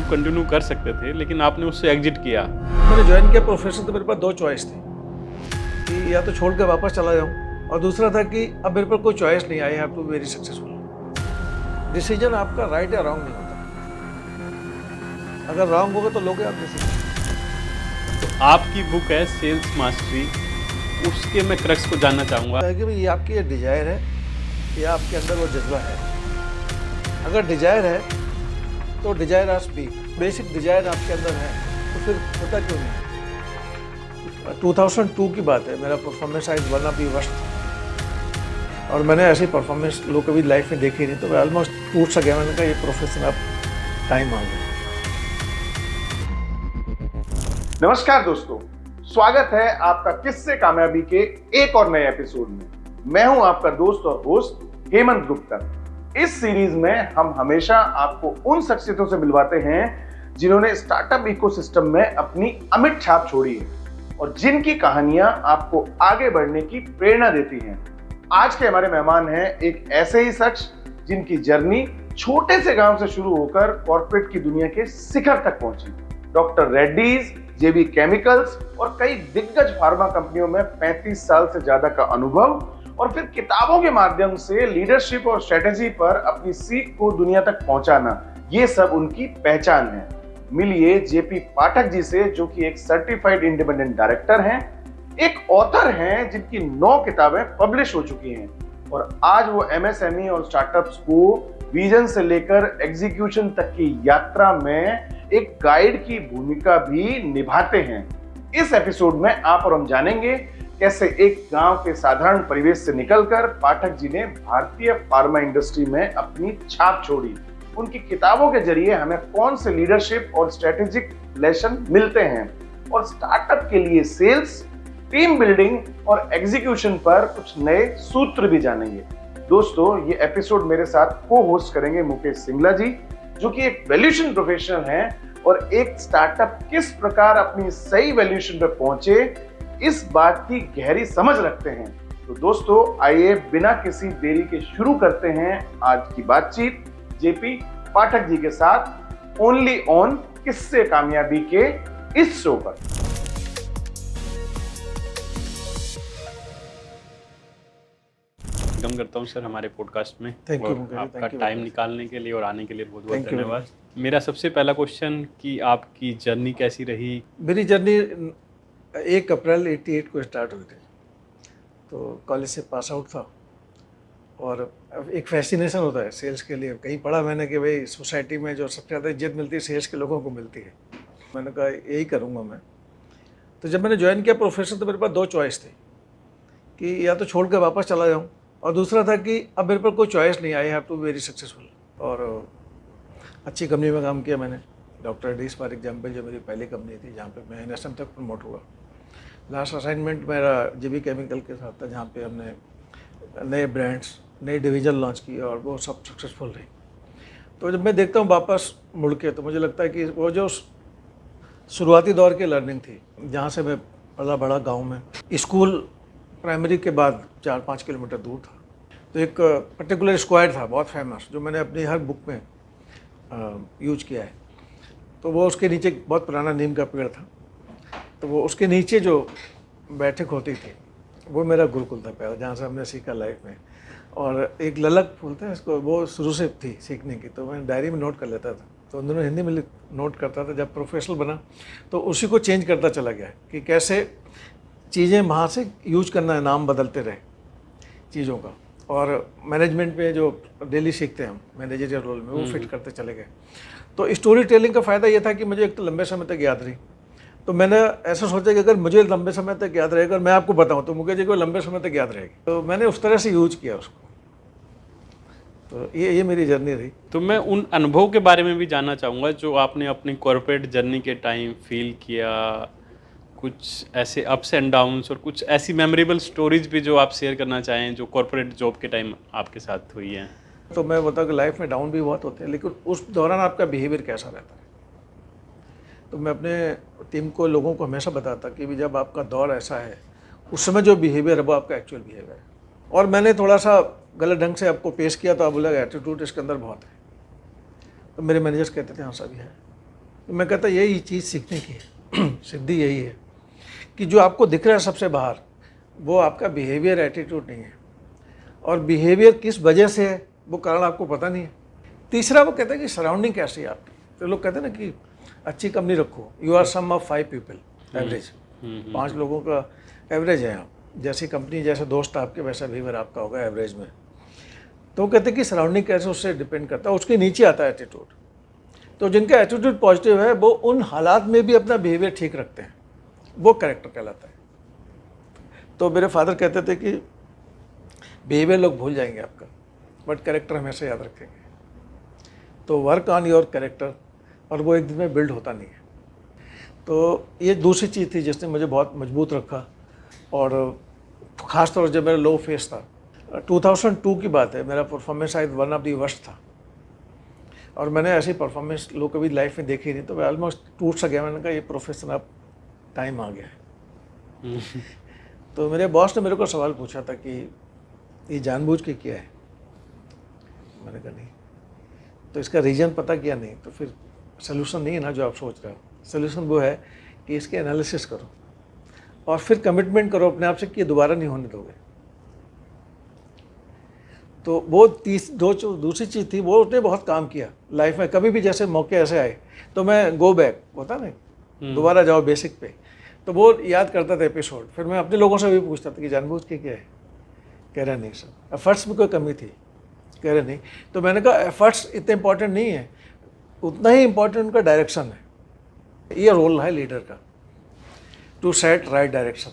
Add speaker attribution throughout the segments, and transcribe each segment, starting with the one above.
Speaker 1: Continue कर सकते थे, लेकिन आपने उससे एग्जिट किया।
Speaker 2: मैंने ज्वाइन किया प्रोफेशन, तो मेरे पास दो चॉइस थी कि या तो छोड़ के वापस चला जाऊं, और दूसरा था कि अब मेरे पर कोई चॉइस नहीं, I have to be very successful. Decision आपका राइट या रॉन्ग नहीं होता, अगर रॉन्ग होगा तो लोगे आप डिसीजन।
Speaker 1: तो आपकी बुक है सेल्स मास्टरी, उसके मैं क्रक्स को जानना चाहूँगा
Speaker 2: कि भाई ये आपकी ये डिजायर है या आपके अंदर वो जज्बा है। अगर डिजायर है तो desire are speak, basic desire आपके अंदर है तो फिर होता क्यों नहीं। 2002 की बात है, मेरा परफॉर्मेंस आज वन ऑफ दी वर्स्ट था, और मैंने ऐसी परफॉर्मेंस लोग कभी लाइफ में देखी नहीं, तो मैं ऑलमोस्ट टूट सा गया। मैंने कहा ये प्रोफेशन अब टाइम आ गया।
Speaker 3: नमस्कार दोस्तों, स्वागत है आपका किस्से कामयाबी के एक और नए एपिसोड में। मैं हूं आपका दोस्त और होस्ट हेमंत गुप्ता। इस सीरीज में हम हमेशा आपको उन शख्सियतों से मिलवाते हैं जिन्होंने स्टार्टअप इकोसिस्टम में अपनी अमिट छाप छोड़ी है और जिनकी कहानियां आपको आगे बढ़ने की प्रेरणा देती हैं। आज के हमारे मेहमान हैं एक ऐसे ही शख्स जिनकी जर्नी छोटे से गांव से शुरू होकर कॉर्पोरेट की दुनिया के शिखर तक पहुंची। डॉक्टर रेड्डीज, जेबी केमिकल्स और कई दिग्गज फार्मा कंपनियों में 35 साल से ज्यादा का अनुभव, और फिर किताबों के माध्यम से लीडरशिप और स्ट्रेटेजी पर अपनी सीख को दुनिया तक पहुंचाना, ये सब उनकी पहचान है। मिलिए जेपी पाठक जी से, जो कि एक सर्टिफाइड इंडिपेंडेंट डायरेक्टर हैं, एक ऑथर हैं जिनकी 9 किताबें पब्लिश हो चुकी हैं, और आज वो एमएसएमई और स्टार्टअप्स को विजन से लेकर एग्जीक्यूशन तक की यात्रा में एक गाइड की भूमिका भी निभाते हैं। इस एपिसोड में आप और हम जानेंगे कैसे एक गांव के साधारण परिवेश से निकलकर पाठक जी ने भारतीय फार्मा इंडस्ट्री में अपनी छाप छोड़ी। उनकी किताबों के जरिए हमें कौन से लीडरशिप और स्ट्रेटेजिक लेसन मिलते हैं, और स्टार्टअप के लिए सेल्स, टीम बिल्डिंग और एग्जीक्यूशन पर कुछ नए सूत्र भी जानेंगे। दोस्तों, ये एपिसोड मेरे साथ को होस्ट करेंगे मुकेश सिंगला जी, जो कि एक वैल्यूएशन प्रोफेशनल हैं और एक स्टार्टअप किस प्रकार अपनी सही वैल्यूएशन पे पहुंचे, इस बात की गहरी समझ रखते हैं। तो दोस्तों, आइए बिना किसी देरी के शुरू करते हैं आज की बातचीत जेपी पाठक जी के साथ, ओनली ऑन किस्से कामयाबी के इस शो पर।
Speaker 1: वेलकम करता हूं सर हमारे पॉडकास्ट में।
Speaker 2: थैंक यू,
Speaker 1: आपका टाइम निकालने के लिए और आने के लिए बहुत बहुत
Speaker 2: Thank you.
Speaker 1: धन्यवाद। मेरा सबसे पहला क्वेश्चन कि आपकी जर्नी कैसी रही?
Speaker 2: मेरी जर्नी 1 अप्रैल 88 को स्टार्ट हुई थी, तो कॉलेज से पास आउट था, और एक फैसिनेशन होता है सेल्स के लिए। कहीं पढ़ा मैंने कि भाई सोसाइटी में जो सबसे ज़्यादा इज्जत मिलती है सेल्स के लोगों को मिलती है। मैंने कहा यही करूँगा मैं। तो जब मैंने ज्वाइन किया प्रोफेशन, तो मेरे पास दो चॉइस थी कि या तो छोड़ के वापस चला जाऊँ, और दूसरा था कि अब मेरे पर कोई चॉइस नहीं, I have to be very successful. और अच्छी कंपनी में काम किया मैंने, डॉक्टर रेड्डीज फॉर एग्जाम्पल, जो मेरी पहली कंपनी थी जहाँ पे मैं नेशनल तक प्रमोट हुआ। लास्ट असाइनमेंट मेरा जेबी केमिकल के साथ था, जहाँ पे हमने नए ब्रांड्स, नई डिवीज़न लॉन्च की, और वो सब सक्सेसफुल रही। तो जब मैं देखता हूँ वापस मुड़ के, तो मुझे लगता है कि वो जो शुरुआती दौर की लर्निंग थी, जहाँ से मैं पला बड़ा गाँव में, स्कूल प्राइमरी के बाद 4-5 किलोमीटर दूर था, तो एक पर्टिकुलर स्क्वायर था बहुत फेमस, जो मैंने अपनी हर बुक में यूज किया है। तो वो उसके नीचे बहुत पुराना नीम का पेड़ था, तो वो उसके नीचे जो बैठक होती थी वो मेरा गुरुकुल था पहले, जहाँ से हमने सीखा लाइफ में। और एक ललक फूल था, इसको वो शुरू से थी सीखने की, तो मैं डायरी में नोट कर लेता था। तो उन दिनों हिंदी में नोट करता था। जब प्रोफेशनल बना तो उसी को चेंज करता चला गया कि कैसे चीज़ें वहाँ से यूज करना है, नाम बदलते रहे चीज़ों का। और मैनेजमेंट में जो डेली सीखते हैं हम मैनेजरियल रोल में, वो फिट करते चले गए। तो स्टोरी टेलिंग का फ़ायदा ये था कि मुझे एक तो लंबे समय तक याद रही। तो मैंने ऐसा सोचा कि अगर मुझे लंबे समय तक याद रहेगा और मैं आपको बताऊं तो मुकेश जी को लंबे समय तक याद रहेगी, तो मैंने उस तरह से यूज किया उसको। तो ये मेरी जर्नी रही।
Speaker 1: तो मैं उन अनुभव के बारे में भी जानना चाहूँगा जो आपने अपनी कॉर्पोरेट जर्नी के टाइम फील किया, कुछ ऐसे अप्स एंड डाउन्स और कुछ ऐसी मेमोरेबल स्टोरीज भी जो आप शेयर करना चाहें जो कॉर्पोरेट जॉब के टाइम आपके साथ हुई हैं।
Speaker 2: तो मैं बताऊँ कि लाइफ में डाउन भी बहुत होते हैं, लेकिन उस दौरान आपका बिहेवियर कैसा रहता है। तो मैं अपने टीम को, लोगों को हमेशा बताता कि भी जब आपका दौर ऐसा है, उस समय जो बिहेवियर है वो आपका एक्चुअल बिहेवियर है। और मैंने थोड़ा सा गलत ढंग से आपको पेश किया तो आप बोला एटीट्यूड इसके अंदर बहुत है। तो मेरे मैनेजर्स कहते थे हाँ सभी है, तो मैं कहता यही चीज़ सीखने की है सिद्धि यही है कि जो आपको दिख रहा है सबसे बाहर, वो आपका बिहेवियर, एटीट्यूड नहीं है, और बिहेवियर किस वजह से है वो कारण आपको पता नहीं है। तीसरा वो कहते हैं कि सराउंडिंग कैसी है आपकी। तो लोग कहते हैं ना कि अच्छी कंपनी रखो, you are some of 5 people, average 5 लोगों का एवरेज है आप। जैसी कंपनी, जैसे दोस्त आपके, वैसा बिहेवियर आपका होगा एवरेज में। तो वो कहते हैं कि सराउंडिंग कैसे, उससे डिपेंड करता है। उसके नीचे आता है एटीट्यूड। तो जिनका एटीट्यूड पॉजिटिव है वो उन हालात में भी अपना बिहेवियर ठीक रखते हैं, वो कैरेक्टर कहलाता है। तो मेरे फादर कहते थे कि बिहेवियर लोग भूल जाएंगे आपका, बट कैरेक्टर हमेशा याद रखेंगे। तो वर्क ऑन योर कैरेक्टर, और वो एक दिन में बिल्ड होता नहीं है। तो ये दूसरी चीज़ थी जिसने मुझे बहुत मजबूत रखा। और ख़ास तौर से जब मेरा लो फेस था, 2002 की बात है, मेरा परफॉर्मेंस शायद वन ऑफ दी वर्स्ट था, और मैंने ऐसी परफॉर्मेंस लोग कभी लाइफ में देखी नहीं। तो मैं ऑलमोस्ट टूट सा गया। मैंने कहा ये प्रोफेशन अब टाइम आ गया है। तो मेरे बॉस ने मेरे को सवाल पूछा था कि ये जानबूझ के किया है। मैंने कहा नहीं। तो इसका रीज़न पता किया नहीं, तो फिर सोल्यूशन नहीं है ना जो आप सोच रहे हो। सोल्यूशन वो है कि इसके एनालिसिस करो और फिर कमिटमेंट करो अपने आप से कि ये दोबारा नहीं होने दोगे। तो वो दूसरी चीज़ थी, वो उसने बहुत काम किया लाइफ में। कभी भी जैसे मौके ऐसे आए तो मैं गो बैक होता नहीं, दोबारा जाओ बेसिक पे। तो वो याद करता था एपिसोड। फिर मैं अपने लोगों से भी पूछता था कि जानबूझ के क्या है। कह रहा नहीं सर, एफर्ट्स में कोई कमी थी। कह रहे नहीं। तो मैंने कहा एफर्ट्स इतने इंपॉर्टेंट नहीं है, उतना ही इंपॉर्टेंट उनका डायरेक्शन है। ये रोल है लीडर का, टू सेट राइट डायरेक्शन।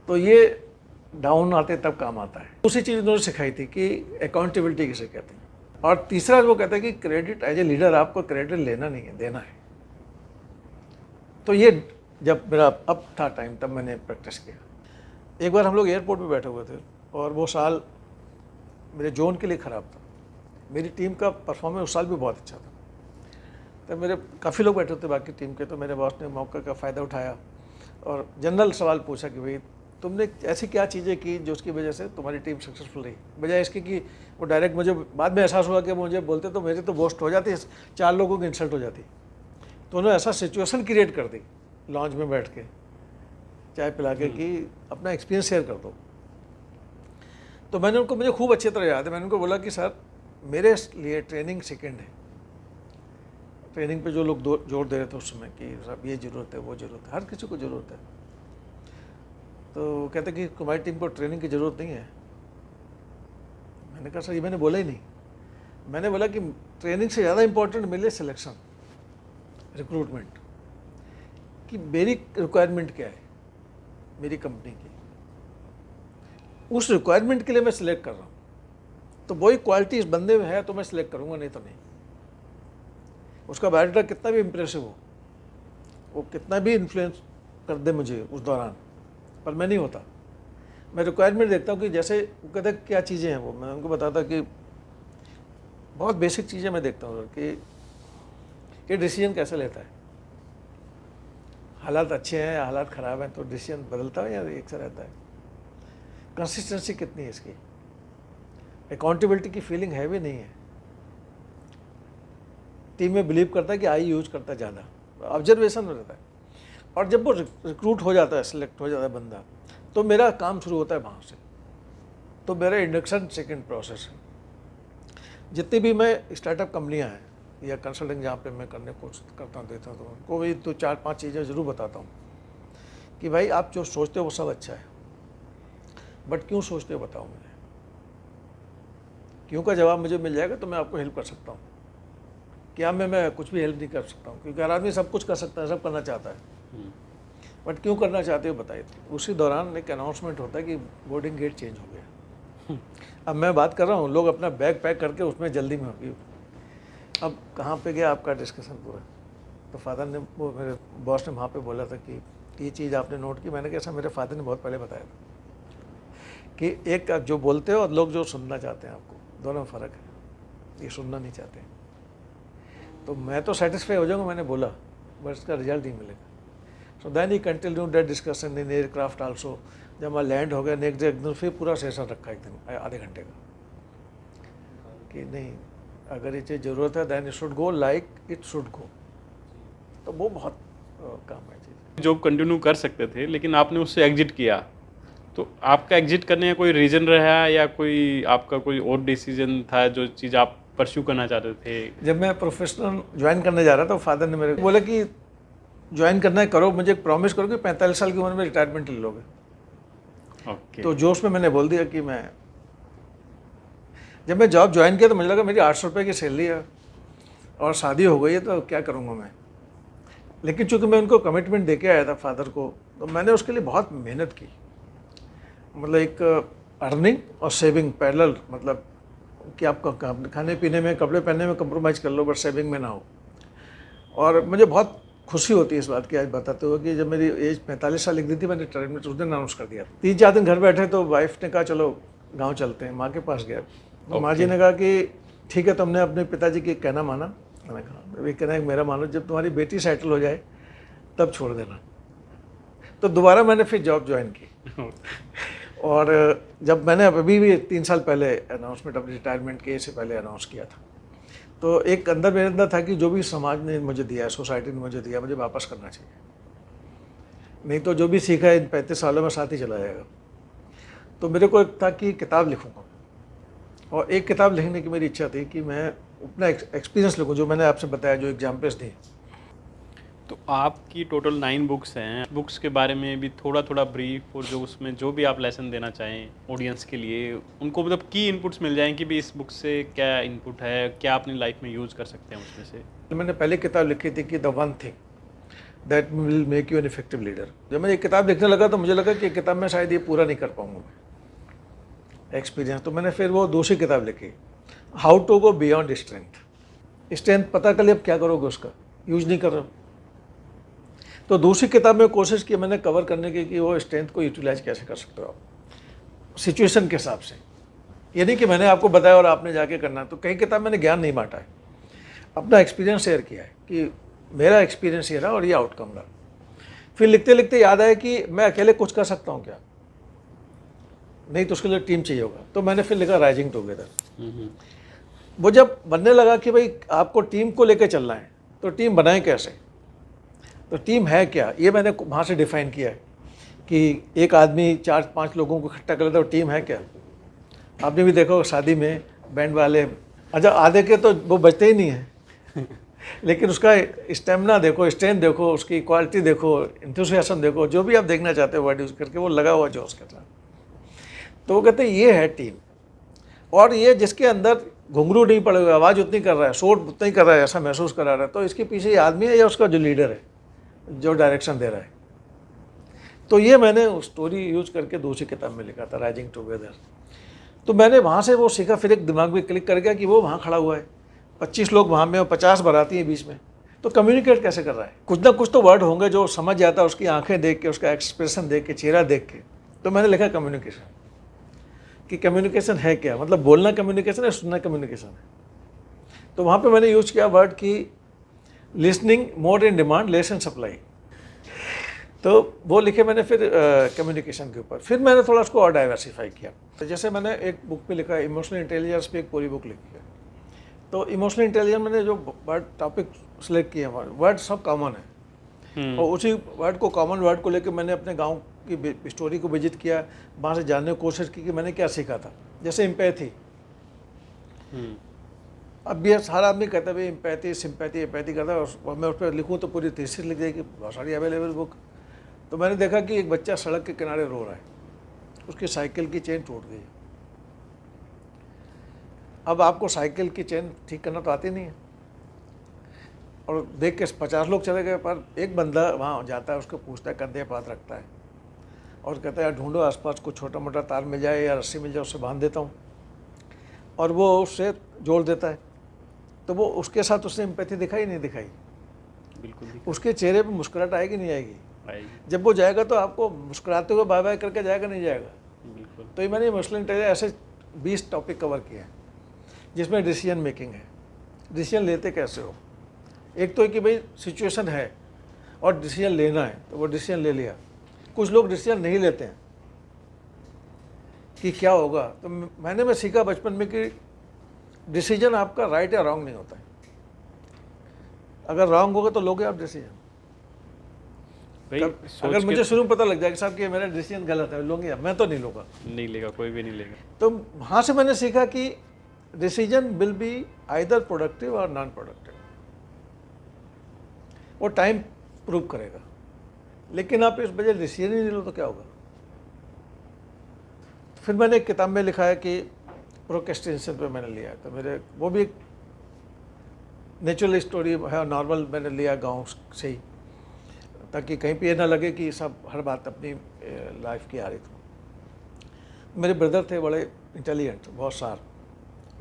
Speaker 2: तो ये डाउन आते तब काम आता है। दूसरी चीज़ उन्होंने सिखाई थी कि अकाउंटेबिलिटी किसे कहते हैं। और तीसरा वो कहता है कि क्रेडिट एज ए लीडर आपको क्रेडिट लेना नहीं है, देना है। तो ये जब मेरा अब था टाइम, तब मैंने प्रैक्टिस किया। एक बार हम लोग एयरपोर्ट में बैठे हुए थे और वो साल मेरे जोन के लिए ख़राब था। मेरी टीम का परफॉर्मेंस उस साल भी बहुत अच्छा था। तो मेरे काफ़ी लोग बैठे थे बाकी टीम के। तो मेरे बॉस ने मौके का फ़ायदा उठाया और जनरल सवाल पूछा कि भाई तुमने ऐसी क्या चीज़ें की जो उसकी वजह से तुम्हारी टीम सक्सेसफुल रही, बजाय इसके कि वो डायरेक्ट मुझे बाद में एहसास हुआ कि मुझे बोलते तो मेरी तो बोस्ट हो जाती, 4 लोगों की इंसल्ट हो जाती। तो उन्होंने ऐसा सिचुएशन क्रिएट कर दी लॉन्च में बैठ के चाय पिला के कि अपना एक्सपीरियंस शेयर कर दो। तो मैंने उनको, मुझे खूब अच्छी तरह याद है, मैंने उनको बोला कि सर मेरे लिए ट्रेनिंग सेकेंड है। ट्रेनिंग पे जो लोग जोर दे रहे थे उस समय कि सब ये ज़रूरत है, वो ज़रूरत है, हर किसी को ज़रूरत है। तो कहते कि तुम्हारी टीम को ट्रेनिंग की ज़रूरत नहीं है। मैंने कहा सर ये मैंने बोला ही नहीं। मैंने बोला कि ट्रेनिंग से ज़्यादा इम्पोर्टेंट मेरे सिलेक्शन, रिक्रूटमेंट, कि मेरी रिक्वायरमेंट क्या है मेरी कंपनी की, उस रिक्वायरमेंट के लिए मैं सिलेक्ट कर रहा हूँ। तो वही क्वालिटी इस बंदे में है तो मैं सिलेक्ट करूँगा, नहीं तो नहीं। उसका बायोडाटा कितना भी इम्प्रेसिव हो, वो कितना भी इन्फ्लुएंस कर दे मुझे उस दौरान, पर मैं नहीं होता। मैं रिक्वायरमेंट देखता हूँ कि जैसे वो कहते क्या चीज़ें हैं, वो मैं उनको बताता कि बहुत बेसिक चीज़ें मैं देखता हूँ कि ये डिसीजन कैसे लेता है। हालात अच्छे हैं, हालात ख़राब हैं तो डिसीजन बदलता है या एक सा रहता है। कंसिस्टेंसी कितनी है इसकी, अकाउंटेबिलिटी की फीलिंग है भी नहीं है। टीम में बिलीव करता है कि आई यूज करता है ज़्यादा, ऑब्जर्वेशन में रहता है। और जब वो रिक्रूट हो जाता है, सिलेक्ट हो जाता है बंदा, तो मेरा काम शुरू होता है वहाँ से। तो मेरा इंडक्शन सेकंड प्रोसेस है। जितनी भी मैं स्टार्टअप कंपनियाँ हैं या कंसल्टिंग जहाँ पे मैं करने को कोशिश करता हूँ, देता हूँ, तो उनको भी तो 4-5 चीज़ें ज़रूर बताता हूँ कि भाई आप जो सोचते हो वो सब अच्छा है, बट क्यों सोचते हो बताओ मुझे। क्यों का जवाब मुझे मिल जाएगा तो मैं आपको हेल्प कर सकता हूँ। क्या मैं कुछ भी हेल्प नहीं कर सकता हूँ, क्योंकि हर आदमी सब कुछ कर सकता है, सब करना चाहता है, बट क्यों करना चाहते हो बताइए। उसी दौरान एक अनाउंसमेंट होता है कि बोर्डिंग गेट चेंज हो गया। अब मैं बात कर रहा हूँ, लोग अपना बैग पैक करके उसमें जल्दी में होगी। अब कहाँ पे गया आपका डिस्कशन पूरा। तो फादर ने, वो मेरे बॉस ने वहाँ पे बोला था कि ये चीज़ आपने नोट की। मैंने कैसा, मेरे फादर ने बहुत पहले बताया था कि एक जो बोलते हो और लोग जो सुनना चाहते हैं आपको, दोनों में फ़र्क है। ये सुनना नहीं चाहते। तो मैं तो सेटिस्फाई हो जाऊँगा, मैंने बोला, बट इसका रिजल्ट नहीं मिलेगा। So then he continue that discussion in aircraft also. जब मैं लैंड हो गया नेक्स्ट डे, एकदम फिर पूरा सेशन रखा, एक दिन आधे घंटे का, कि नहीं अगर ये चीज़ ज़रूरत है then it should go like it should go. तो वो बहुत काम है चीज़।
Speaker 1: जॉब कंटिन्यू कर सकते थे लेकिन आपने उससे एग्जिट किया, तो आपका एग्जिट करने का कोई रीज़न रहा या कोई आपका कोई और डिसीजन था जो चीज़ आप परस्यू करना चाहते थे?
Speaker 2: जब मैं प्रोफेशनल ज्वाइन करने जा रहा था, फादर ने मेरे को बोला कि ज्वाइन करना है करो, मुझे प्रॉमिस करो कि 45 साल की उम्र में रिटायरमेंट ले लोगे।
Speaker 1: ओके।
Speaker 2: तो जोश में मैंने बोल दिया कि मैं, जब मैं जॉब ज्वाइन किया तो मुझे लगा मेरी 800 रुपये की सैलरी है और शादी हो गई है तो क्या करूँगा मैं। लेकिन चूंकि मैं उनको कमिटमेंट दे के आया था फादर को, तो मैंने उसके लिए बहुत मेहनत की। मतलब एक अर्निंग और सेविंग पैरेलल, मतलब कि आप खाने पीने में, कपड़े पहनने में कंप्रोमाइज़ कर लो बट सेविंग में ना हो। और मुझे बहुत खुशी होती है इस बात की आज बताते हुए कि जब मेरी एज 45 साल लिख दी थी, मैंने रिटायरमेंट उस दिन अनाउंस कर दिया। 3-4 दिन घर बैठे तो वाइफ ने कहा चलो गांव चलते हैं, माँ के पास गया। तो माँ जी ने कहा कि ठीक है, तुमने अपने पिताजी की कहना माना। मैंने कहा वे कहना है मेरा मानो, जब तुम्हारी बेटी सेटल हो जाए तब छोड़ देना। तो दोबारा मैंने फिर जॉब ज्वाइन की। और जब मैंने अभी भी 3 साल पहले अनाउंसमेंट अपनी रिटायरमेंट के से पहले अनाउंस किया था, तो एक अंदर मेरे अंदर था कि जो भी समाज ने मुझे दिया है, सोसाइटी ने मुझे दिया, मुझे वापस करना चाहिए। नहीं तो जो भी सीखा है इन 35 सालों में साथ ही चला जाएगा। तो मेरे को एक था कि किताब लिखूँगा, और एक किताब लिखने की मेरी इच्छा थी कि मैं अपना एक्सपीरियंस लिखूँ, जो मैंने आपसे बताया, जो एग्जाम्पल्स दी।
Speaker 1: तो आपकी टोटल 9 बुक्स हैं। बुक्स के बारे में भी थोड़ा थोड़ा ब्रीफ, और जो उसमें जो भी आप लेसन देना चाहें ऑडियंस के लिए, उनको मतलब की इनपुट्स मिल जाएं कि भी इस बुक से क्या इनपुट है, क्या अपनी लाइफ में यूज़ कर सकते हैं उसमें से।
Speaker 2: मैंने पहले किताब लिखी थी कि the one thing that will make you an effective leader. जब मैं ये किताब लिखने लगा तो मुझे लगा कि ये किताब में शायद ये पूरा नहीं कर पाऊँगा एक्सपीरियंस। तो मैंने फिर वो दूसरी किताब लिखी, how to go beyond strength. Strength पता कर लिया, अब क्या करोगे उसका, यूज नहीं कर रहे हो। तो दूसरी किताब में कोशिश की मैंने कवर करने की कि वो स्ट्रेंथ को यूटिलाइज कैसे कर सकते हो आप सिचुएशन के हिसाब से। ये नहीं कि मैंने आपको बताया और आपने जाके करना। तो कई किताब मैंने ज्ञान नहीं बांटा है, अपना एक्सपीरियंस शेयर किया है कि मेरा एक्सपीरियंस ये रहा और ये आउटकम रहा। फिर लिखते लिखते याद आया कि मैं अकेले कुछ कर सकता हूँ क्या, नहीं तो उसके लिए टीम चाहिए होगा। तो मैंने फिर लिखा राइजिंग टुगेदर। वो जब बनने लगा कि भाई आपको टीम को लेकर चलना है, तो टीम बनाएं कैसे, तो टीम है क्या, ये मैंने वहाँ से डिफाइन किया है कि एक आदमी 4-5 लोगों को इकट्ठा कर लेता है, टीम है क्या। आपने भी देखो शादी में बैंड वाले, अच्छा आधे के तो वो बचते ही नहीं हैं लेकिन उसका स्टेमिना देखो, स्ट्रेंथ देखो, उसकी क्वालिटी देखो, इंथुसियाज्म देखो, जो भी आप देखना चाहते हो वर्ड यूज़ करके, वो लगा हुआ जो उसके साथ। तो वो कहते हैं ये है टीम। और ये जिसके अंदर घुंघरू नहीं पड़ेगा, आवाज़ उतनी कर रहा है, शोर उतना ही कर रहा है, ऐसा महसूस करा रहा है, तो इसके पीछे ये आदमी है या उसका जो लीडर है, जो डायरेक्शन दे रहा है। तो ये मैंने स्टोरी यूज करके दूसरी किताब में लिखा था, राइजिंग टुगेदर। तो मैंने वहाँ से वो सीखा, फिर एक दिमाग में क्लिक कर गया कि वो वहाँ खड़ा हुआ है, 25 लोग वहाँ में और 50 बाराती हैं बीच में, तो कम्युनिकेट कैसे कर रहा है। कुछ ना कुछ तो वर्ड होंगे जो समझ जाता है उसकी आंखें देख के, उसका एक्सप्रेशन देख के, चेहरा देख के। तो मैंने लिखा कम्युनिकेशन, कि कम्युनिकेशन है क्या, मतलब बोलना कम्युनिकेशन है, सुनना कम्युनिकेशन है। तो वहाँ पे मैंने यूज किया वर्ड की listening more in demand, less in supply. तो वो लिखे मैंने फिर कम्युनिकेशन के ऊपर। फिर मैंने थोड़ा उसको और डाइवर्सिफाई किया। तो जैसे मैंने एक बुक पे लिखा है इमोशनल इंटेलिजेंस पे, एक पूरी बुक लिखी है। तो इमोशनल इंटेलिजेंस मैंने जो वर्ड टॉपिक सेलेक्ट किए हैं, वर्ड सब कॉमन है, और उसी वर्ड को, कॉमन वर्ड को लेकर मैंने अपने गाँव की स्टोरी को विजिट किया, वहाँ से जानने की कोशिश की कि मैंने क्या सीखा था। जैसे एम्पैथी, अब ये सारा आदमी कहता है भाई एम्पैथी, सिंपैथी, एम्पैथी करता है, और मैं उस पर लिखूँ तो पूरी थीसिस लिख देगी, बहुत सारी अवेलेबल बुक। तो मैंने देखा कि एक बच्चा सड़क के किनारे रो रहा है, उसकी साइकिल की चेन टूट गई। अब आपको साइकिल की चेन ठीक करना तो आती नहीं है, और देख के 50 लोग चले गए, पर एक बंदा वहाँ जाता है, उसको पूछता है, कंधे पर हाथ रखता है और कहता है यार ढूंढो आसपास कुछ छोटा मोटा तार मिल जाए या रस्सी मिल जाए, उससे बांध देता हूँ, और वो उससे जोड़ देता है। तो वो उसके साथ उसने एम्पैथी दिखाई नहीं दिखाई,
Speaker 1: बिल्कुल
Speaker 2: उसके चेहरे पे मुस्कुराहट आएगी नहीं आएगी।
Speaker 1: आएगी।
Speaker 2: जब वो जाएगा तो आपको मुस्कुराते हुए बाय बाय करके जाएगा, नहीं जाएगा।
Speaker 1: बिल्कुल।
Speaker 2: तो ये मैंने इमोशनल इंटेलिजेंस ऐसे 20 टॉपिक कवर किए हैं, जिसमें डिसीजन मेकिंग है, डिसीजन लेते कैसे हो। एक तो है कि भाई सिचुएशन है और डिसीजन लेना है, तो वो डिसीजन ले लिया। कुछ लोग डिसीजन नहीं लेते हैं कि क्या होगा। तो मैं सीखा बचपन में कि डिसीजन आपका राइट या रॉन्ग नहीं होता है। अगर रॉन्ग होगा तो लोगे आप डिसीजन,
Speaker 1: भाई सोच
Speaker 2: अगर
Speaker 1: के
Speaker 2: मुझे शुरू में पता लग जाए कि साहब कि मेरा डिसीजन गलत है, लूँगी मैं तो नहीं लूँगा।
Speaker 1: नहीं लेगा, कोई भी नहीं लेगा।
Speaker 2: तो वहाँ से मैंने सीखा कि decision will be either productive और नॉन प्रोडक्टिव, वो टाइम प्रूव करेगा। लेकिन आप इस वजह डिसीजन ही नहीं लो तो क्या होगा। फिर मैंने एक किताब में लिखा है कि प्रोक्रेस्टिनेशन पे मैंने लिया, तो मेरे वो भी एक नेचुरल स्टोरी है, नॉर्मल मैंने लिया गांव से ही, ताकि कहीं पे ये ना लगे कि सब हर बात अपनी लाइफ की आ रही थी। मेरे ब्रदर थे बड़े इंटेलिजेंट, बहुत शार्प,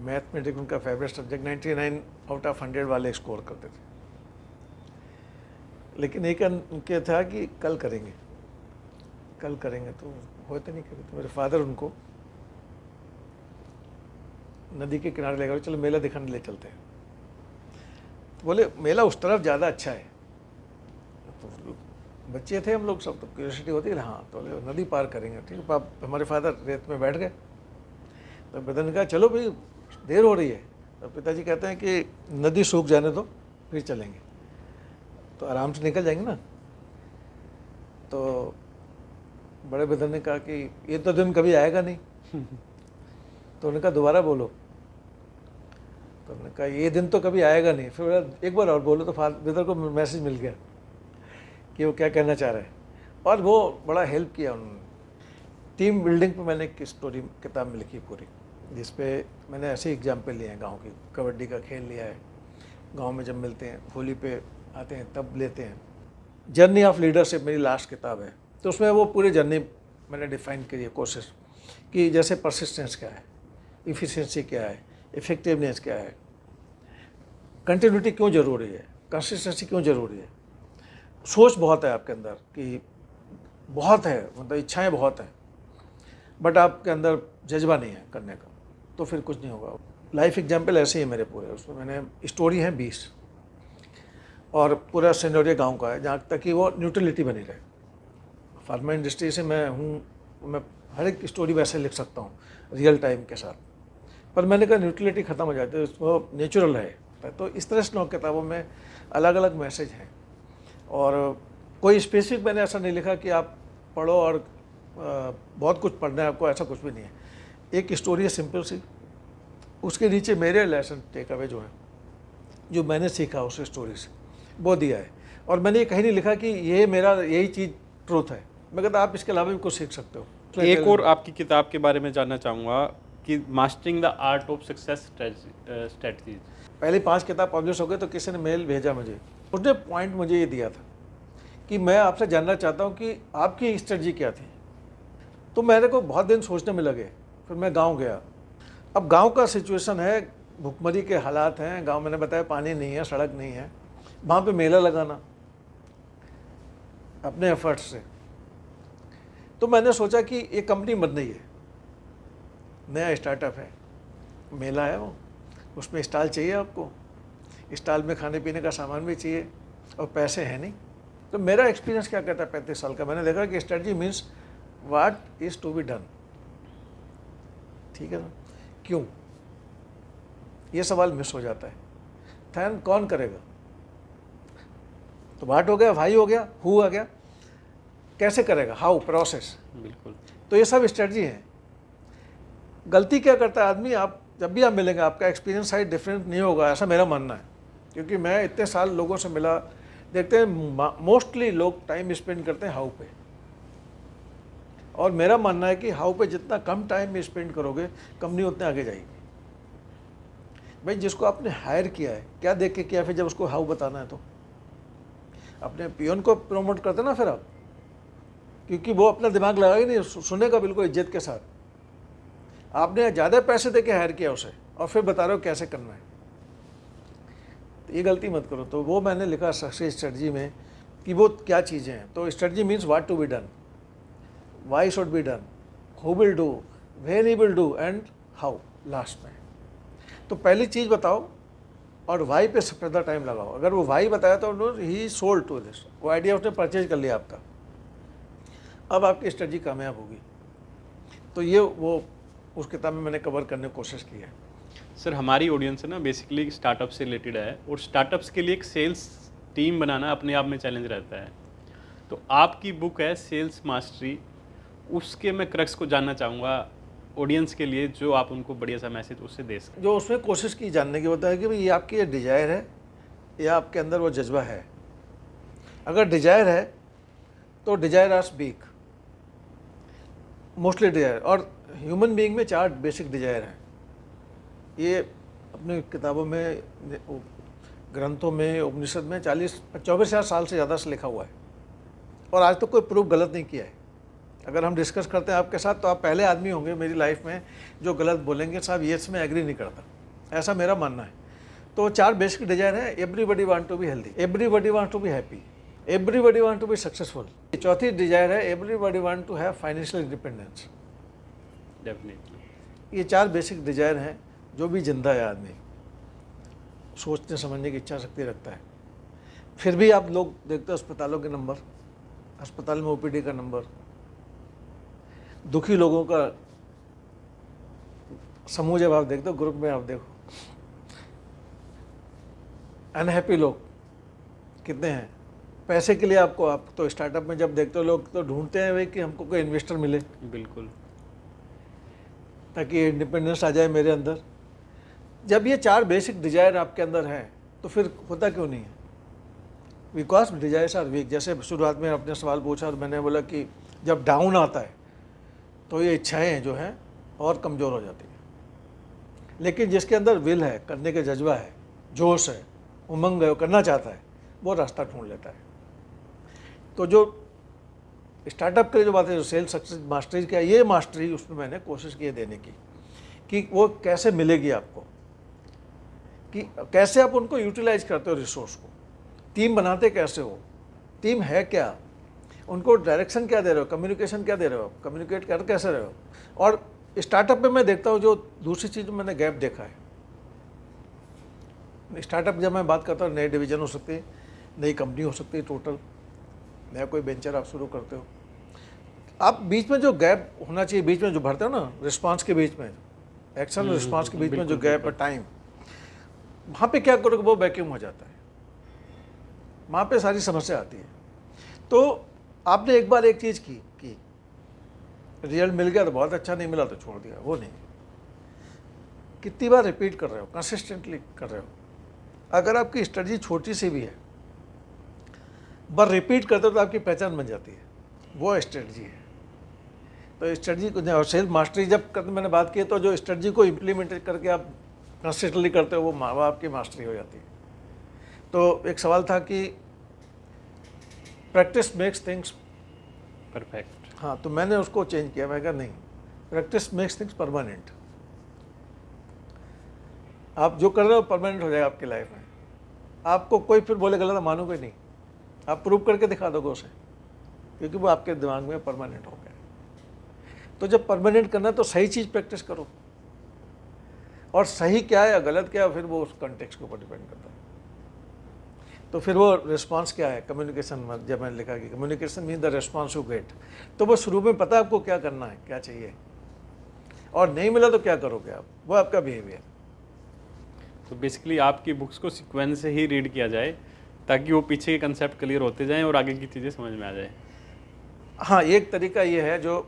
Speaker 2: मैथमेटिक्स उनका फेवरेट सब्जेक्ट, 99 आउट ऑफ 100 वाले स्कोर करते थे। लेकिन एक उनके था कि कल करेंगे, तो होते नहीं कभी। तो मेरे फादर उनको नदी के किनारे ले गए, चलो मेला दिखाने ले चलते हैं। तो बोले मेला उस तरफ ज़्यादा अच्छा है। तो बच्चे थे हम लोग सब, तो क्यूरियोसिटी होती है, हाँ। तो बोले नदी पार करेंगे, ठीक है। पाप हमारे फादर रेत में बैठ गए। तो पिता ने कहा चलो भाई देर हो रही है। तो पिताजी कहते हैं कि नदी सूख जाने दो फिर चलेंगे, तो आराम से निकल जाएंगे ना। तो बड़े ब्रदर ने कहा कि ये तो दिन कभी आएगा नहीं। तो उन्होंने कहा दोबारा बोलो। तो उन्होंने कहा ये दिन तो कभी आएगा नहीं। फिर बोला एक बार और बोलो। तो ब्रदर को मैसेज मिल गया कि वो क्या कहना चाह रहे हैं, और वो बड़ा हेल्प किया उन्होंने। टीम बिल्डिंग पे मैंने एक स्टोरी किताब में लिखी पूरी, जिसपे मैंने ऐसे एग्जाम्पल लिए हैं गांव की। कबड्डी का खेल लिया है, गांव में जब मिलते हैं होली पे आते हैं तब लेते हैं। जर्नी ऑफ लीडरशिप मेरी लास्ट किताब है, तो उसमें वो पूरी जर्नी मैंने डिफाइन करी है, कोशिश कि जैसे परसिस्टेंस क्या है, इफ़िशिएंसी क्या है, इफ़ेक्टिवनेस क्या है, कंटिन्यूटी क्यों ज़रूरी है, कंसिस्टेंसी क्यों ज़रूरी है। सोच बहुत है आपके अंदर कि बहुत है, मतलब इच्छाएं बहुत हैं, बट आपके अंदर जज्बा नहीं है करने का, तो फिर कुछ नहीं होगा। लाइफ एग्जाम्पल ऐसे ही है मेरे पूरे। उसमें मैंने स्टोरी है 20, और पूरा सिनेरियो गांव का है, जहाँ तक कि वो न्यूट्रलिटी बनी रहे। फार्मा इंडस्ट्री से मैं हूँ, मैं हर एक स्टोरी वैसे लिख सकता हूँ रियल टाइम के साथ, पर मैंने कहा न्यूट्रलिटी ख़त्म हो जाती है, वो नेचुरल है। तो इस तरह से 9 किताबों में अलग अलग मैसेज हैं, और कोई स्पेसिफिक मैंने ऐसा नहीं लिखा कि आप पढ़ो और बहुत कुछ पढ़ना है आपको, ऐसा कुछ भी नहीं है। एक स्टोरी है सिंपल सी, उसके नीचे मेरे लेसन टेक अवे जो है, जो मैंने सीखा उस स्टोरी से, वो दिया है। और मैंने ये कहीं नहीं लिखा कि ये मेरा यही चीज़ ट्रूथ है। मैं कहता आप इसके अलावा भी कुछ सीख सकते हो।
Speaker 1: एक और आपकी किताब के बारे में जानना चाहूँगा कि mastering the art of success strategies.
Speaker 2: पहले 5 किताब पब्लिश हो गए, तो किसी ने मेल भेजा मुझे, उसने पॉइंट मुझे ये दिया था कि मैं आपसे जानना चाहता हूँ कि आपकी स्ट्रेटजी क्या थी। तो मेरे को बहुत दिन सोचने में लगे। फिर मैं गांव गया। अब गांव का सिचुएशन है, भुखमरी के हालात हैं गांव, मैंने बताया पानी नहीं है, सड़क नहीं है, वहाँ पे मेला लगाना अपने एफर्ट्स से। तो मैंने सोचा कि ये कंपनी बन रही है, नया स्टार्टअप है, मेला है वो, उसमें स्टॉल चाहिए आपको, स्टॉल में खाने पीने का सामान भी चाहिए, और पैसे हैं नहीं। तो मेरा एक्सपीरियंस क्या कहता है 35 साल का, मैंने देखा कि strategy means what is to be done. ठीक है ना, क्यों, ये सवाल मिस हो जाता है। थैन कौन करेगा, तो व्हाट हो गया, वाई हो गया, हु आ गया, कैसे करेगा, हाउ, प्रोसेस।
Speaker 1: बिल्कुल।
Speaker 2: तो ये सब स्ट्रेटजी है। गलती क्या करता है आदमी, आप जब भी आप मिलेंगे आपका एक्सपीरियंस शायद डिफरेंट नहीं होगा, ऐसा मेरा मानना है। क्योंकि मैं इतने साल लोगों से मिला, देखते हैं मोस्टली लोग टाइम स्पेंड करते हैं हाउ पे, और मेरा मानना है कि हाउ पे जितना कम टाइम में स्पेंड करोगे कंपनी उतने आगे जाएगी। भाई जिसको आपने हायर किया है, क्या देख के किया, फिर जब उसको हाउ बताना है तो अपने पियोन को प्रमोट करते ना फिर आप, क्योंकि वो अपना दिमाग लगा ही नहीं, सुनेगा बिल्कुल इज्जत के साथ। आपने ज़्यादा पैसे दे के हायर किया उसे, और फिर बता रहे हो कैसे करना है, तो ये गलती मत करो। तो वो मैंने लिखा सक्सेस स्ट्रेटजी में कि वो क्या चीज़ें हैं। तो strategy means what to be done, why should be done, who will do, when he will do, and how last में। तो पहली चीज़ बताओ और वाई पे सबसे ज़्यादा टाइम लगाओ। अगर वो वाई बताया तो ही सोल्ड टू दिस, वो आइडिया उसने परचेज कर लिया आपका, अब आपकी स्ट्रेटजी कामयाब होगी। तो ये वो उस किताब में मैंने कवर करने की कोशिश की है।
Speaker 1: सर हमारी ऑडियंस है ना बेसिकली स्टार्टअप से रिलेटेड है, और स्टार्टअप्स के लिए एक सेल्स टीम बनाना अपने आप में चैलेंज रहता है। तो आपकी बुक है सेल्स मास्टरी, उसके मैं क्रक्स को जानना चाहूँगा ऑडियंस के लिए, जो आप उनको बढ़िया सा मैसेज उससे दे सकें।
Speaker 2: जो उसमें कोशिश की जानने की होता है कि भाई ये आपकी डिजायर है या आपके अंदर वो जज्बा है। अगर डिजायर है तो desire are speak, mostly desire. और ह्यूमन बीइंग में 4 बेसिक डिजायर हैं। ये अपनी किताबों में, ग्रंथों में, उपनिषद में 24,000 साल से ज़्यादा से लिखा हुआ है और आज तक कोई प्रूफ गलत नहीं किया है। अगर हम डिस्कस करते हैं आपके साथ तो आप पहले आदमी होंगे मेरी लाइफ में जो गलत बोलेंगे साहब ये इसमें एग्री नहीं करता, ऐसा मेरा मानना है। तो 4 बेसिक डिजायर है। Everybody want to be healthy, everybody want to be happy, everybody want to be successful. चौथी डिजायर है everybody want to have financial independence.
Speaker 1: Definitely.
Speaker 2: ये 4 बेसिक डिजायर हैं। जो भी जिंदा है आदमी सोचने समझने की इच्छा शक्ति रखता है। फिर भी आप लोग देखते हो अस्पतालों के नंबर, अस्पताल में ओपीडी का नंबर, दुखी लोगों का समूह जब आप देखते हो, ग्रुप में आप देखो, अनहैप्पी लोग कितने हैं। पैसे के लिए आपको, आप तो स्टार्टअप में जब देखते हो लोग तो ढूंढते हैं भाई कि हमको कोई इन्वेस्टर मिले,
Speaker 1: बिल्कुल,
Speaker 2: ताकि इंडिपेंडेंस आ जाए मेरे अंदर। जब ये 4 बेसिक डिजायर आपके अंदर हैं तो फिर होता क्यों नहीं है? Because desires are weak. जैसे शुरुआत में आपने सवाल पूछा और मैंने बोला कि जब डाउन आता है तो ये इच्छाएं जो हैं और कमज़ोर हो जाती हैं। लेकिन जिसके अंदर विल है, करने का जज्बा है, जोश है, उमंग है, वो करना चाहता है, वो रास्ता ढूंढ लेता है। तो जो स्टार्टअप के लिए जो बात है, जो सेल्स सक्सेस मास्टरी का, ये मास्टरी उसमें मैंने कोशिश की है देने की कि वो कैसे मिलेगी आपको, कि कैसे आप उनको यूटिलाइज करते हो रिसोर्स को, टीम बनाते कैसे हो, टीम है क्या, उनको डायरेक्शन क्या दे रहे हो, कम्युनिकेशन क्या दे रहे हो, कम्युनिकेट कर कैसे रहे हो। और स्टार्टअप में मैं देखता हूँ जो दूसरी चीज़ में मैंने गैप देखा है। स्टार्टअप जब मैं बात करता हूँ, नए डिवीज़न हो सकती है, नई कंपनी हो सकती है, टोटल नया कोई वेंचर आप शुरू करते हो, आप बीच में जो गैप होना चाहिए, बीच में जो भरते हो ना, रिस्पांस के बीच में, एक्शन और रिस्पांस के बीच में जो गैप है, टाइम, वहाँ पे क्या करोगे, वो वैक्यूम हो जाता है, वहाँ पे सारी समस्या आती है। तो आपने एक बार एक चीज़ की रिजल्ट मिल गया तो बहुत अच्छा, नहीं मिला तो छोड़ दिया, वो नहीं। कितनी बार रिपीट कर रहे हो, कंसिस्टेंटली कर रहे हो। अगर आपकी स्ट्रेटजी छोटी सी भी है, बार रिपीट करते हो तो आपकी पहचान बन जाती है, वो स्ट्रेटजी है। तो स्ट्रेटजी को, और सेल्स मास्टरी जब मैंने बात की, तो जो स्ट्रेटजी को इम्प्लीमेंट करके आप कंसिस्टेंटली करते हो, वो आपकी मास्टरी हो जाती है। तो एक सवाल था कि प्रैक्टिस मेक्स थिंग्स
Speaker 1: परफेक्ट।
Speaker 2: हाँ, तो मैंने उसको चेंज किया। मैं कहा नहीं, प्रैक्टिस मेक्स थिंग्स परमानेंट। आप जो कर रहे हो परमानेंट हो जाएगा आपकी लाइफ में। आपको कोई फिर बोले गलत मानोगे नहीं, आप प्रूव करके दिखा दोगे उसे, क्योंकि वो आपके दिमाग में परमानेंट हो गया। तो जब परमानेंट करना है तो सही चीज़ प्रैक्टिस करो, और सही क्या है या गलत क्या है फिर वो उस कॉन्टेक्स्ट के ऊपर डिपेंड करता है। तो फिर वो रिस्पांस क्या है, कम्युनिकेशन में जब मैंने लिखा कि communication mean the response you get, तो वो शुरू में पता है आपको क्या करना है, क्या चाहिए, और नहीं मिला तो क्या करोगे आप, वो आपका बिहेवियर।
Speaker 1: तो बेसिकली आपकी बुक्स को सीक्वेंस से ही रीड किया जाए ताकि वो पीछे के कंसेप्ट क्लियर होते जाएं और आगे की चीज़ें समझ में आ जाए।
Speaker 2: हाँ, एक तरीका ये है जो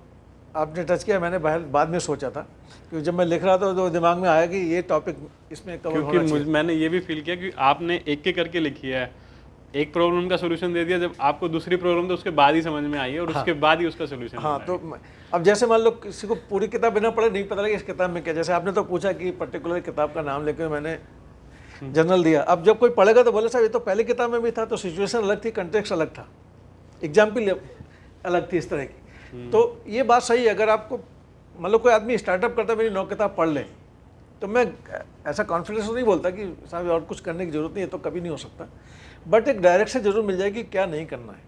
Speaker 2: आपने टच किया, मैंने बाद में सोचा था, क्योंकि जब मैं लिख रहा था तो दिमाग में आया कि ये टॉपिक इसमें कवर होना चाहिए।
Speaker 1: क्योंकि मैंने ये भी फील किया कि आपने एक एक करके लिखी है, एक प्रॉब्लम का सोल्यूशन दे दिया, जब आपको दूसरी प्रॉब्लम तो उसके बाद ही समझ में आई है और उसके बाद ही उसका सोल्यूशन।
Speaker 2: हाँ, तो अब जैसे मान लो किसी को पूरी किताब बिना पढ़े नहीं पता लगे इस किताब में क्या, जैसे आपने तो पूछा कि पर्टिकुलर किताब का नाम लेकर मैंने जनरल दिया। अब जब कोई पढ़ेगा तो बोले साहब ये तो पहले किताब में भी था, तो सिचुएशन अलग थी, कंटेक्स्ट अलग था, एग्जाम्पल अलग थी, इस तरह की। तो ये बात सही है। अगर आपको मतलब कोई आदमी स्टार्टअप करता है, मेरी 9 किताब पढ़ ले, तो मैं ऐसा कॉन्फिडेंस नहीं बोलता कि साहब और कुछ करने की जरूरत नहीं है, तो कभी नहीं हो सकता, बट एक डायरेक्शन जरूर मिल जाएगी क्या नहीं करना है,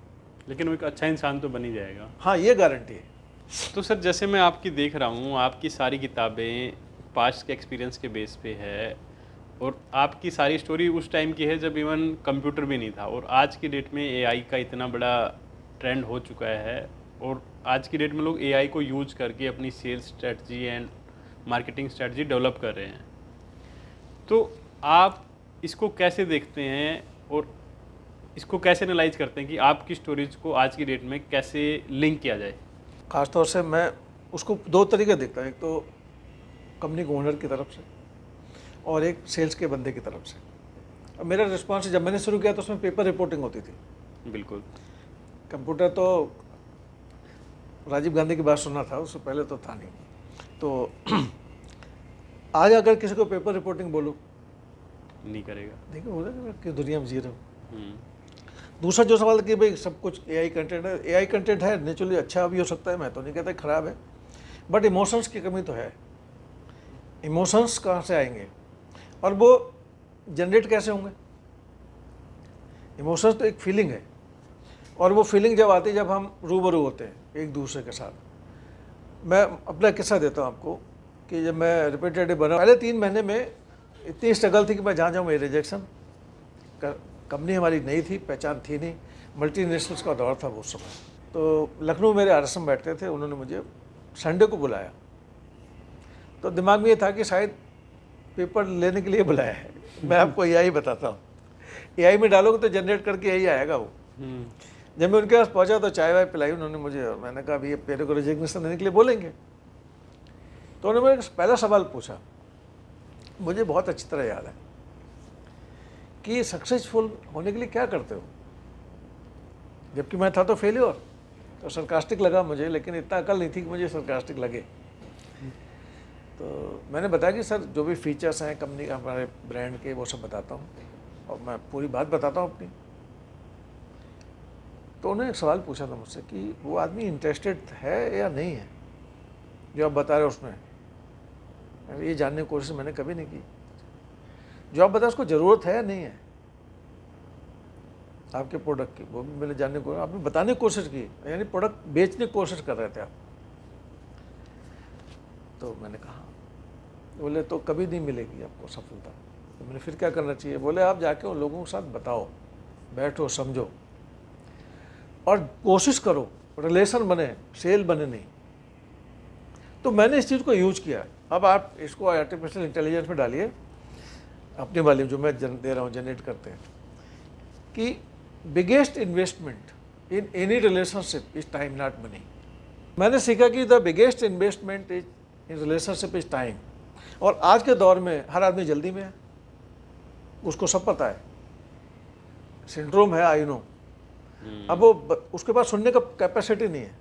Speaker 1: लेकिन वो एक अच्छा इंसान तो बन ही जाएगा।
Speaker 2: हाँ, ये गारंटी है।
Speaker 1: तो सर जैसे मैं आपकी देख रहा हूँ, आपकी सारी किताबें पास्ट के एक्सपीरियंस के बेस पे है और आपकी सारी स्टोरी उस टाइम की है जब इवन कंप्यूटर भी नहीं था, और आज की डेट में एआई का इतना बड़ा ट्रेंड हो चुका है और आज की डेट में लोग एआई को यूज करके अपनी sales strategy and marketing strategy develop कर रहे हैं। तो आप इसको कैसे देखते हैं और इसको कैसे एनालाइज करते हैं कि आपकी स्टोरीज को आज की डेट में कैसे लिंक किया जाए?
Speaker 2: ख़ासतौर से मैं उसको दो तरीके देखता हूँ, एक तो कंपनी के ओनर की तरफ से और एक सेल्स के बंदे की तरफ से। अब मेरा रिस्पॉन्स जब मैंने शुरू किया तो उसमें पेपर रिपोर्टिंग होती थी,
Speaker 1: बिल्कुल।
Speaker 2: कंप्यूटर तो राजीव गांधी की बात सुना था, उससे पहले तो था नहीं। तो आज अगर किसी को पेपर रिपोर्टिंग बोलो
Speaker 1: नहीं करेगा।
Speaker 2: देखिए बोला कि दुनिया में जी रहा हूँ।
Speaker 1: हम्म,
Speaker 2: दूसरा जो सवाल कि भाई सब कुछ एआई कंटेंट है, एआई कंटेंट है नेचुरली अच्छा भी हो सकता है, मैं तो नहीं कहता ख़राब है, बट इमोशंस की कमी तो है। इमोशंस कहाँ से आएंगे और वो जनरेट कैसे होंगे? इमोशंस तो एक फीलिंग है, और वो फीलिंग जब आती है जब हम रूबरू होते हैं एक दूसरे के साथ। मैं अपना किस्सा देता हूँ आपको कि जब मैं रिपीटेटिव बना, पहले 3 महीने में इतनी स्ट्रगल थी कि मैं जहाँ जाऊँ मेरी रिजेक्शन। कंपनी हमारी नई थी, पहचान थी नहीं, मल्टीनेशनल्स का दौर था वो समय। तो लखनऊ मेरे आरएस में बैठते थे, उन्होंने मुझे संडे को बुलाया। तो दिमाग में ये था कि शायद पेपर लेने के लिए बुलाया है। मैं आपको एआई बताता हूँ, एआई में डालोगे तो जनरेट करके यही आएगा वो। जब मैं उनके पास पहुंचा तो चाय वाय पिलाई उन्होंने मुझे, और मैंने कहा ये मेरे को रिजिग्नेशन देने के लिए बोलेंगे। तो उन्होंने मुझे पहला सवाल पूछा, मुझे बहुत अच्छी तरह याद है, कि सक्सेसफुल होने के लिए क्या करते हो? जबकि मैं था तो फेल्योर। तो सरकास्टिक लगा मुझे, लेकिन इतना अकल नहीं थी कि मुझे सरकास्टिक लगे। तो मैंने बताया कि सर जो भी फीचर्स हैं कंपनी का, हमारे ब्रांड के, वो सब बताता हूँ और मैं पूरी बात बताता हूँ अपनी। तो उन्होंने एक सवाल पूछा था मुझसे कि वो आदमी इंटरेस्टेड है या नहीं है जो आप बता रहे हो उसमें। ये जानने की कोशिश मैंने कभी नहीं की। जो आप बता उसको ज़रूरत है या नहीं है आपके प्रोडक्ट की, वो भी मैंने जानने को, आपने बताने की कोशिश की, यानी प्रोडक्ट बेचने की कोशिश कर रहे थे आप। तो मैंने कहा, बोले तो कभी नहीं मिलेगी आपको सफलता। तो मैंने फिर क्या करना चाहिए? बोले आप जाके उन लोगों के साथ बताओ, बैठो, समझो और कोशिश करो रिलेशन बने, सेल बने नहीं। तो मैंने इस चीज़ को यूज किया। अब आप इसको आर्टिफिशियल इंटेलिजेंस में डालिए, अपने वाली जो मैं दे रहा हूँ जनरेट करते हैं, कि biggest investment in any relationship is time not money. मैंने सीखा कि the biggest investment is in relationship is time. और आज के दौर में हर आदमी जल्दी में है, उसको सब पता है, सिंड्रोम है, आई नो। अब वो उसके पास सुनने का कैपेसिटी नहीं है,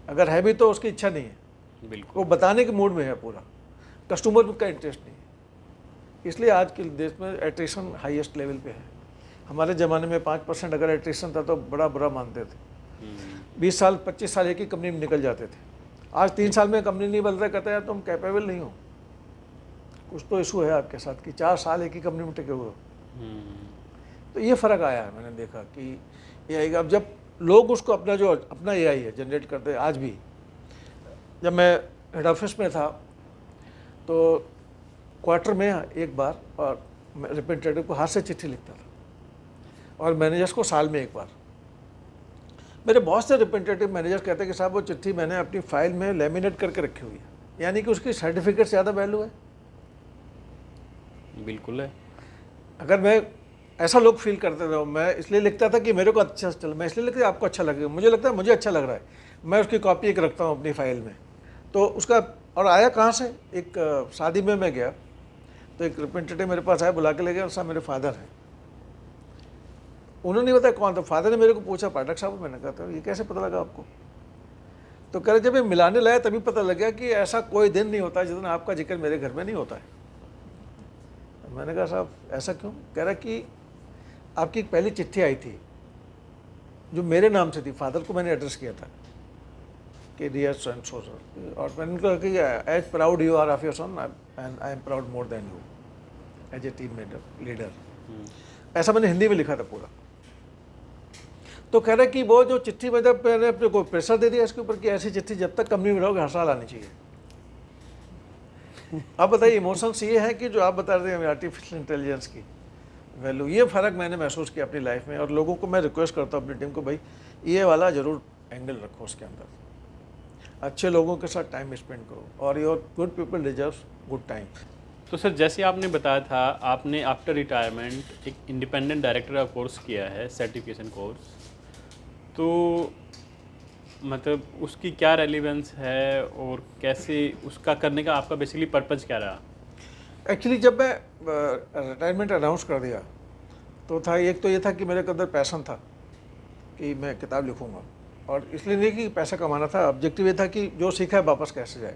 Speaker 2: अगर है भी तो उसकी इच्छा नहीं है,
Speaker 1: बिल्कुल।
Speaker 2: वो बताने के मूड में है पूरा, कस्टमर का इंटरेस्ट नहीं है। इसलिए आज के देश में एट्रिशन हाईएस्ट लेवल पे है। हमारे ज़माने में 5% अगर एट्रिशन था तो बड़ा बुरा मानते थे। 20 साल 25 साल एक ही कंपनी में निकल जाते थे। आज 3 साल में कंपनी नहीं बदल रहा, कहता है यार तुम कैपेबल नहीं हो, कुछ तो इशू है आपके साथ कि 4 साल एक ही कंपनी में टिके हुए हो। तो ये फ़र्क आया है, मैंने देखा कि एआई का, अब जब लोग उसको अपना जो अपना एआई है जनरेट करते हैं। आज भी जब मैं हेड ऑफिस में था तो क्वार्टर में एक बार, और रिप्रेजेंटेटिव को हाथ से चिट्ठी लिखता था और मैनेजर्स को साल में एक बार। मेरे बहुत से रिप्रेजेंटेटिव मैनेजर कहते हैं कि साहब वो चिट्ठी मैंने अपनी फाइल में लेमिनेट करके रखी हुई है, यानी कि उसकी सर्टिफिकेट से ज़्यादा वैल्यू है।
Speaker 1: बिल्कुल है।
Speaker 2: अगर मैं ऐसा लोग फील करते थे, मैं इसलिए लिखता था कि मेरे को अच्छा चल, मैं इसलिए लिखता आपको अच्छा लगेगा, मुझे लगता है मुझे अच्छा लग रहा है, मैं उसकी कॉपी एक रखता हूँ अपनी फाइल में। तो उसका, और आया कहाँ से, एक शादी में मैं गया तो एक रिप्रेजेंटेटिव मेरे पास आया, बुला के ले गया, साहब मेरे फादर हैं। उन्होंने नहीं बताया कौन था, फादर ने मेरे को पूछा पाठक साहब। मैंने कहा था ये कैसे पता लगा आपको? तो कह रहे जब ये मिलाने लाया तभी पता लग गया कि ऐसा कोई दिन नहीं होता जिस दिन आपका जिक्र मेरे घर में नहीं होता है। मैंने कहा साहब ऐसा क्यों? कह रहा कि आपकी एक पहली चिट्ठी आई थी जो मेरे नाम से थी, फादर को मैंने एड्रेस किया था कि डियर सो एंड सो, और मैंने कहा कि as proud you are of your son and I am proud more than you as a team leader. ऐसा मैंने हिंदी में लिखा था पूरा। तो कह रहे कि वो जो चिट्ठी, मतलब मैंने अपने को प्रेशर दे दिया इसके ऊपर कि ऐसी चिट्ठी जब तक कंपनी में रहोगे हर साल आनी चाहिए। अब बताइए इमोशंस ये है कि जो आप बता रहे हैं आर्टिफिशियल इंटेलिजेंस की वैल्यू, ये फ़र्क मैंने महसूस किया अपनी लाइफ में। और लोगों को मैं रिक्वेस्ट करता हूँ अपनी टीम को, भाई ये वाला ज़रूर एंगल रखो उसके अंदर, अच्छे लोगों के साथ टाइम स्पेंड करो, और your good people deserve good time.
Speaker 1: तो सर जैसे आपने बताया था, आपने आफ्टर रिटायरमेंट एक इंडिपेंडेंट डायरेक्टर का कोर्स किया है, सर्टिफिकेशन कोर्स। तो मतलब उसकी क्या रेलेवेंस है और कैसे उसका करने का आपका बेसिकली पर्पज़ क्या रहा?
Speaker 2: एक्चुअली जब मैं रिटायरमेंट अनाउंस कर दिया तो था, एक तो ये था कि मेरे अंदर पैशन था कि मैं किताब लिखूंगा, और इसलिए नहीं कि पैसा कमाना था, ऑब्जेक्टिव ये था कि जो सीखा है वापस कैसे जाए।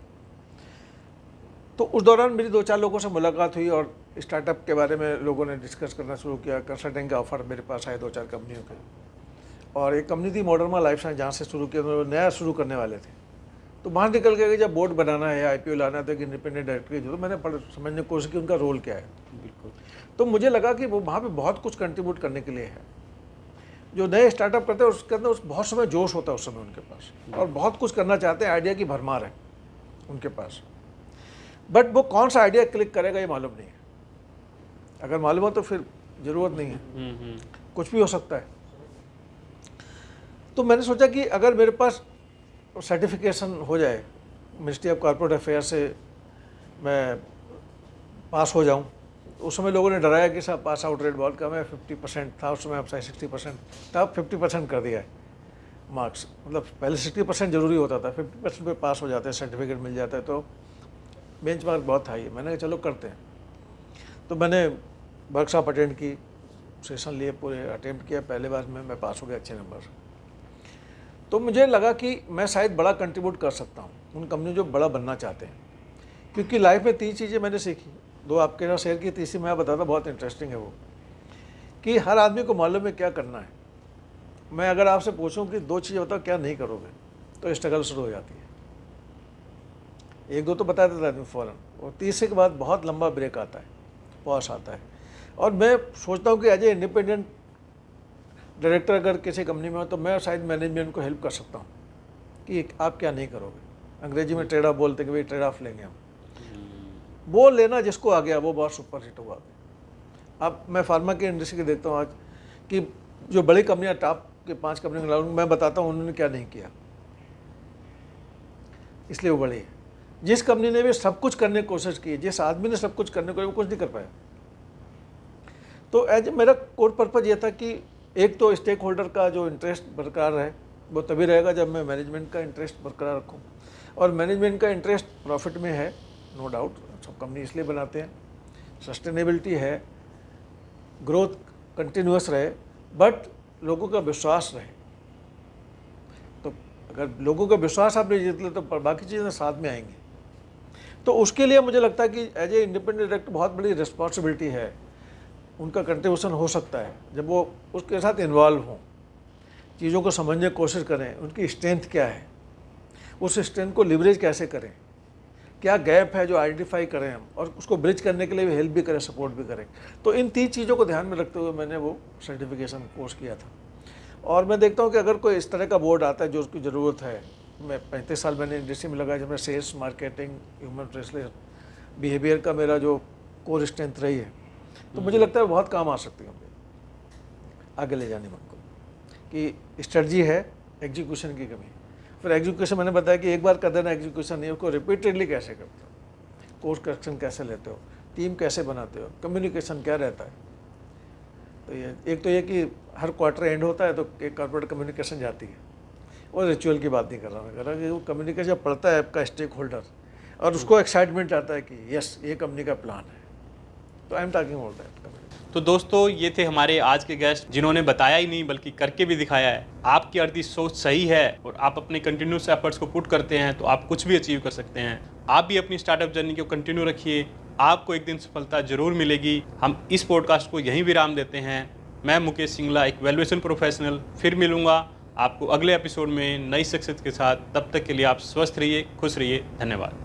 Speaker 2: तो उस दौरान मेरी 2-4 लोगों से मुलाकात हुई और स्टार्टअप के बारे में लोगों ने डिस्कस करना शुरू किया। कंसल्टिंग के ऑफर मेरे पास आए 2-4 कंपनियों के, और एक कंपनी थी मॉडर्मा लाइफ साइंस, जहाँ से शुरू किया, तो नया शुरू करने वाले थे। तो बाहर निकल के जब बोर्ड बनाना है, IPO लाना है, तो एक इंडिपेंडेंट डायरेक्टर की जरूरत, मैंने समझने की कोशिश की उनका रोल क्या है।
Speaker 1: बिल्कुल।
Speaker 2: तो मुझे लगा कि वो वहाँ पे बहुत कुछ कंट्रीब्यूट करने के लिए है। जो नए स्टार्टअप करते हैं उसके अंदर बहुत समय जोश होता है उस समय उनके पास, और बहुत कुछ करना चाहते हैं, आइडिया की भरमार है उनके पास, बट वो कौन सा आइडिया क्लिक करेगा ये मालूम नहीं है। अगर मालूम हो तो फिर ज़रूरत नहीं है, कुछ भी हो सकता है। तो मैंने सोचा कि अगर मेरे पास सर्टिफिकेशन हो जाए, मिनिस्ट्री ऑफ कॉर्पोरेट अफेयर से मैं पास हो जाऊं, उस समय लोगों ने डराया कि साहब पास आउट रेट बहुत कम है, 50% था उस समय, अब 60% था, अब 50% कर दिया है मार्क्स। मतलब पहले 60% जरूरी होता था, 50% पे पास हो जाते हैं, सर्टिफिकेट मिल जाता है, तो बेंच मार्क बहुत हाई है। मैंने कहा चलो करते हैं। तो मैंने वर्कशॉप अटेंड की, सेशन लिए, पूरे अटेम्प्ट किया, पहले बार में मैं पास हो गया अच्छे नंबर। तो मुझे लगा कि मैं शायद बड़ा कंट्रीब्यूट कर सकता हूँ उन कंपनी जो बड़ा बनना चाहते हैं, क्योंकि लाइफ में 3 चीज़ें मैंने सीखी, 2 आपके साथ शेयर की, तीसरी मैं बताता, बहुत इंटरेस्टिंग है वो, कि हर आदमी को मालूम है क्या करना है। मैं अगर आपसे पूछूं कि 2 चीज़ें बताओ क्या नहीं करोगे, तो स्ट्रगल शुरू हो जाती है। 1-2 तो बता देता आदमी फ़ौरन, और तीसरे के बाद बहुत लंबा ब्रेक आता है, पॉज आता है। और मैं सोचता हूँ कि एज ए इंडिपेंडेंट डायरेक्टर अगर किसी कंपनी में हो तो मैं शायद मैनेजमेंट को हेल्प कर सकता हूँ कि आप क्या नहीं करोगे। अंग्रेजी में ट्रेड ऑफ बोलते हैं कि भाई ट्रेड ऑफ लेंगे हम, वो लेना जिसको आ गया वो बहुत सुपर हिट हुआ। अब मैं फार्मा की इंडस्ट्री के देखता हूँ आज कि जो बड़ी कंपनियां, टॉप के 5 कंपनियों के, मैं बताता हूँ उन्होंने क्या नहीं किया, इसलिए वो बड़ी है। जिस कंपनी ने भी सब कुछ करने की कोशिश की, जिस आदमी ने सब कुछ करने को, वो कुछ नहीं कर पाया। तो एज मेरा कोर पर्पज ये था कि एक तो स्टेक होल्डर का जो इंटरेस्ट बरकरार रहे, वो तभी रहेगा जब मैं मैनेजमेंट का इंटरेस्ट बरकरार रखूँ, और मैनेजमेंट का इंटरेस्ट प्रॉफिट में है, नो डाउट, सब कंपनी इसलिए बनाते हैं, सस्टेनेबिलिटी है, ग्रोथ कंटिन्यूअस रहे, बट लोगों का विश्वास रहे। तो अगर लोगों का विश्वास आपने जीत लिया तो बाकी चीज़ें साथ में आएंगी। तो उसके लिए मुझे लगता है कि एज ए इंडिपेंडेंट डायरेक्टर बहुत बड़ी रिस्पॉन्सिबिलिटी है, उनका कंट्रीब्यूशन हो सकता है जब वो उसके साथ इन्वॉल्व हों, चीज़ों को समझने की कोशिश करें, उनकी स्ट्रेंथ क्या है, उस स्ट्रेंथ को लिवरेज कैसे करें, क्या गैप है जो आइडेंटिफाई करें हम, और उसको ब्रिज करने के लिए भी हेल्प भी करें, सपोर्ट भी करें। तो इन 3 चीज़ों को ध्यान में रखते हुए मैंने वो सर्टिफिकेशन कोर्स किया था। और मैं देखता हूँ कि अगर कोई इस तरह का बोर्ड आता है जो उसकी ज़रूरत है, मैं 35 साल मैंने इंडस्ट्री में लगाया, जब मैं sales, marketing, human resource, behaviour का मेरा जो कोर स्ट्रेंथ रही है, तो मुझे लगता है बहुत काम आ सकती है आगे ले जाने में उनको, कि स्ट्रेटजी है, एग्जीक्यूशन की कमी। फिर एग्जीक्यूशन मैंने बताया कि एक बार कर देना एग्जीक्यूशन नहीं, उसको रिपीटेडली कैसे करते हो, कोर्स करेक्शन कैसे लेते हो, टीम कैसे बनाते हो, कम्युनिकेशन क्या रहता है। तो ये एक तो ये कि हर क्वार्टर एंड होता है तो एक कॉर्पोरेट कम्युनिकेशन जाती है, और रिचुअल की बात नहीं कर रहा मैं, कह रहा कि वो कम्युनिकेशन पढ़ता है आपका स्टेक होल्डर, और उसको एक्साइटमेंट आता है कि यस ये कंपनी का प्लान है। तो I am talking about that.
Speaker 1: तो दोस्तों ये थे हमारे आज के गेस्ट, जिन्होंने बताया ही नहीं बल्कि करके भी दिखाया है। आपकी अर्धी सोच सही है और आप अपने कंटिन्यूस एफर्ट्स को पुट करते हैं तो आप कुछ भी अचीव कर सकते हैं। आप भी अपनी स्टार्टअप जर्नी को कंटिन्यू रखिए, आपको एक दिन सफलता जरूर मिलेगी। हम इस पॉडकास्ट को यहीं विराम देते हैं। मैं मुकेश सिंगला, एक वैल्यूएशन प्रोफेशनल, फिर मिलूंगा आपको अगले एपिसोड में नई सक्सेस के साथ। तब तक के लिए आप स्वस्थ रहिए, खुश रहिए। धन्यवाद।